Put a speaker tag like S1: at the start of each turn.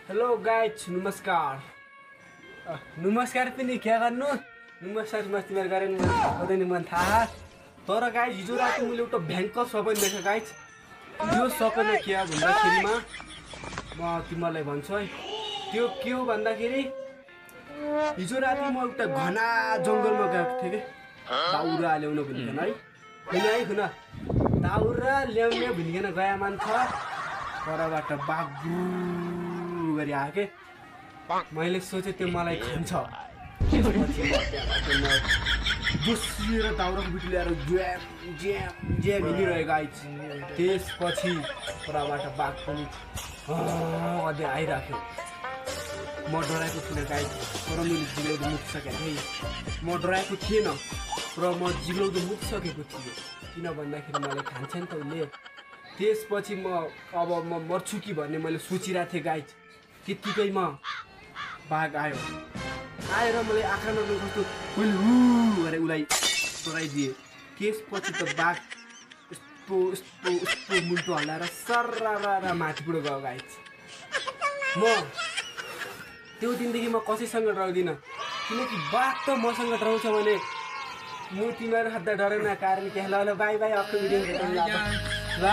S1: hello guys नमस्कार नमस्कार पनि क्या गर्नु नमस्कार तिमीहरू गरेर हुँदैन मन थाहा तर गाइज हिजो राति मैले एउटा भयङ्कर सपना देखेँ गाइज त्यो सपना के हो भन्दाखेरिमा म तिमीहरूलाई भन्छु है त्यो के हो भन्दाखेरि हिजो राति म एउटा घना जङ्गलमा गएको थिएँ कि दाउरा ल्याउन भनिकन है खुन दाउरा ल्याउने भनिकन गए मान्छ परबाट बाघ गरी आयो के मैले सोचेँ त्यो मलाई खान्छ दुसिएर दाउराको बिट ल्याएर ज्याम ज्याम ज्याम हिँडिरहेको आइज त्यसपछि परबाट बाघ पनि अझै आइराख्यो म डराएको थिइनँ गाइज तर मैले जिग्लाउँदो मुतिसकेको थिएँ म डराएको थिएन र म जिग्लाउँदो मुतिसकेको थिएँ किन भन्दाखेरि मलाई खान्छ नि त उसले त्यसपछि अब म मर्छु कि भन्ने मैले सोचिरहेको थिएँ गाइज त्यत्तिकैमा बाघ आयो आएर मलाई आँखा नगर्नु कस्तो मैले हु गरेर उसलाई डराइदिएँ त्यसपछि त बाघ यस्तो यस्तो यस्तो मुल्टो हल्लाएर सर्रा माथिबाट गयो गाइज म त्यो दिनदेखि म कसैसँग डराउँदिनँ किनकि बाघ त मसँग डराउँछ भने म तिमीहरू हद्दा डराउन कारण के ल बाई बाई अर्को भिडियो